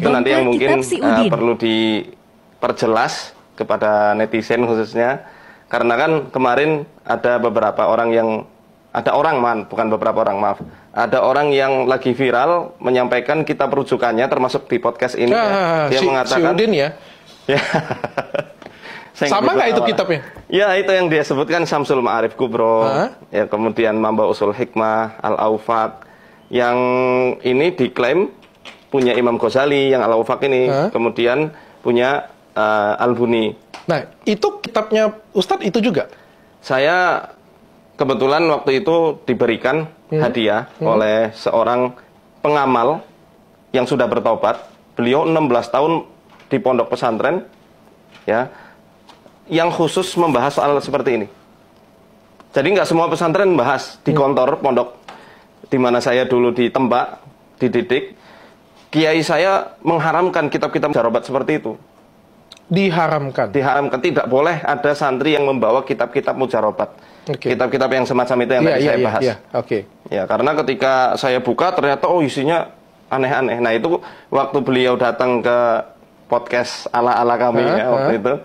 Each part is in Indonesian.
Itu nanti yang mungkin perlu diperjelas kepada netizen khususnya, karena kan kemarin ada beberapa orang yang ada orang yang lagi viral menyampaikan kitab rujukannya termasuk di podcast ini. Dia mengatakan si Udin ya. Sama nggak itu kitabnya? Ya, itu yang dia sebutkan Syamsul Ma'arif Kubro, ya, kemudian Mamba Usul Hikmah, Al-Aufaq, yang ini diklaim punya Imam Ghazali, yang Al-Aufaq ini, kemudian punya Al-Buni. Nah, itu kitabnya Ustadz itu juga? Saya kebetulan waktu itu diberikan hadiah oleh seorang pengamal yang sudah bertobat. Beliau 16 tahun di pondok pesantren, ya, yang khusus membahas soal seperti ini. Jadi nggak semua pesantren bahas di kantor pondok di mana saya dulu ditembak, dididik. Kiai saya mengharamkan kitab-kitab mujarobat seperti itu. Diharamkan? Diharamkan, tidak boleh ada santri yang membawa kitab-kitab mujarobat. Kitab-kitab yang semacam itu yang tadi saya bahas. Ya, karena ketika saya buka ternyata isinya aneh-aneh. Nah, itu waktu beliau datang ke podcast ala-ala kami waktu itu.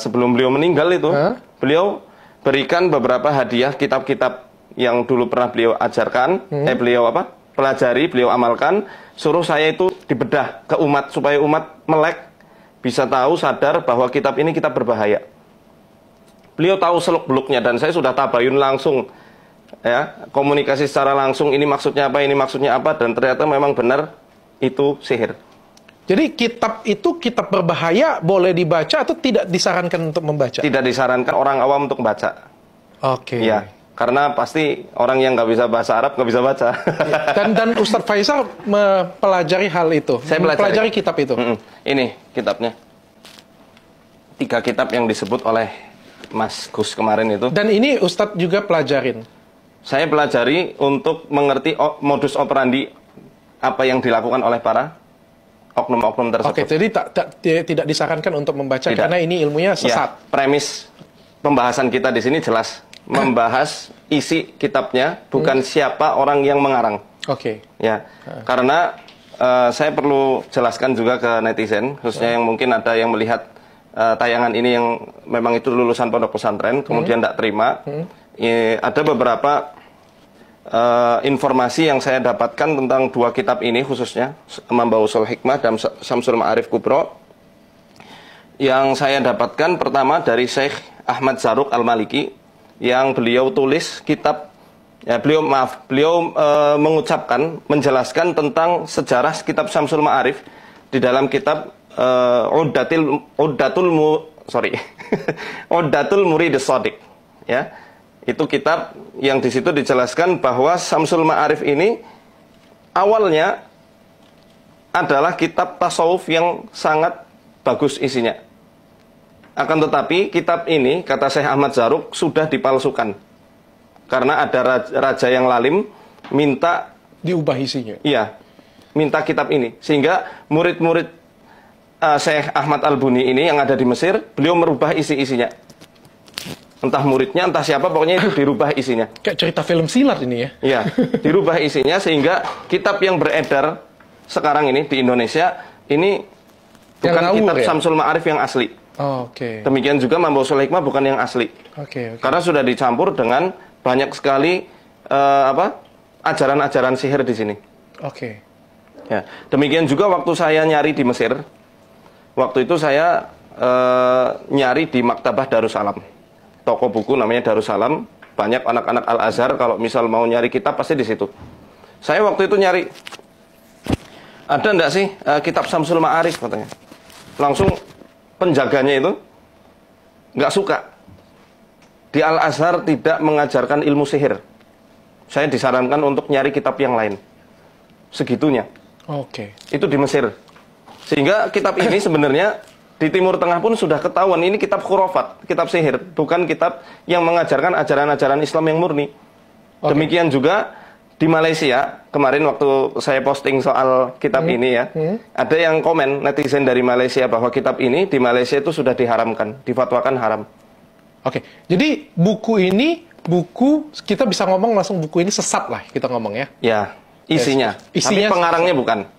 Sebelum beliau meninggal itu, beliau berikan beberapa hadiah kitab-kitab yang dulu pernah beliau ajarkan, beliau pelajari, beliau amalkan, suruh saya itu dibedah ke umat supaya umat melek, bisa tahu, sadar bahwa kitab ini kitab berbahaya. Beliau tahu seluk-beluknya dan saya sudah tabayun langsung, ya, komunikasi secara langsung, ini maksudnya apa, ini maksudnya apa, dan ternyata memang benar itu sihir. Jadi kitab itu kitab berbahaya, boleh dibaca atau tidak disarankan untuk membaca? Tidak disarankan orang awam untuk membaca. Ya, karena pasti orang yang nggak bisa bahasa Arab nggak bisa baca. Dan Ustadz Faisal mempelajari hal itu? Saya mempelajari kitab itu? Ini kitabnya. 3 kitab yang disebut oleh Mas Gus kemarin itu. Dan ini Ustadz juga pelajarin? Saya pelajari untuk mengerti modus operandi apa yang dilakukan oleh para oknum-oknum tersebut. Jadi tidak disarankan untuk membaca karena ini ilmunya sesat. Ya, premis pembahasan kita di sini jelas membahas isi kitabnya, bukan siapa orang yang mengarang. Ya, karena saya perlu jelaskan juga ke netizen, khususnya yang mungkin ada yang melihat tayangan ini yang memang itu lulusan pondok pesantren, kemudian tidak terima. Ada beberapa informasi yang saya dapatkan tentang 2 kitab ini, khususnya Mamba Usul Hikmah dan Syamsul Ma'arif Kubro. Yang saya dapatkan pertama dari Syekh Ahmad Zarruq Al-Maliki, yang beliau tulis kitab, ya, beliau mengucapkan, menjelaskan tentang sejarah kitab Syamsul Ma'arif di dalam kitab Uddatul Murid Shadiq, ya. Itu kitab yang di situ dijelaskan bahwa Syamsul Ma'arif ini awalnya adalah kitab tasawuf yang sangat bagus isinya. Akan tetapi kitab ini, kata Syekh Ahmad Zarruq, sudah dipalsukan. Karena ada raja yang lalim minta diubah isinya. Iya, minta kitab ini. Sehingga murid-murid Syekh Ahmad Al-Buni ini yang ada di Mesir, beliau merubah isi-isinya. Entah muridnya, entah siapa, pokoknya itu dirubah isinya. Kayak cerita film silat ini ya? Iya, dirubah isinya sehingga kitab yang beredar sekarang ini di Indonesia, ini bukan kitab Syamsul Ma'arif yang asli. Demikian juga Mamba Usul Hikmah bukan yang asli. Karena sudah dicampur dengan banyak sekali ajaran-ajaran sihir di sini. Ya, demikian juga waktu saya nyari di Mesir, waktu itu saya nyari di Maktabah Darussalam. Toko buku namanya Darussalam, banyak anak-anak Al-Azhar kalau misal mau nyari kitab pasti di situ. Saya waktu itu nyari, ada enggak sih kitab Syamsul Ma'arif katanya. Langsung penjaganya itu nggak suka. Di Al-Azhar tidak mengajarkan ilmu sihir. Saya disarankan untuk nyari kitab yang lain. Segitunya. Itu di Mesir. Sehingga kitab ini sebenarnya di Timur Tengah pun sudah ketahuan ini kitab khurafat, kitab sihir, bukan kitab yang mengajarkan ajaran-ajaran Islam yang murni. Demikian juga di Malaysia, kemarin waktu saya posting soal kitab ini ya, ada yang komen netizen dari Malaysia bahwa kitab ini di Malaysia itu sudah diharamkan, difatwakan haram. Jadi buku ini, kita bisa ngomong langsung buku ini sesat lah kita ngomong ya? Ya, isinya. Tapi pengarangnya bukan.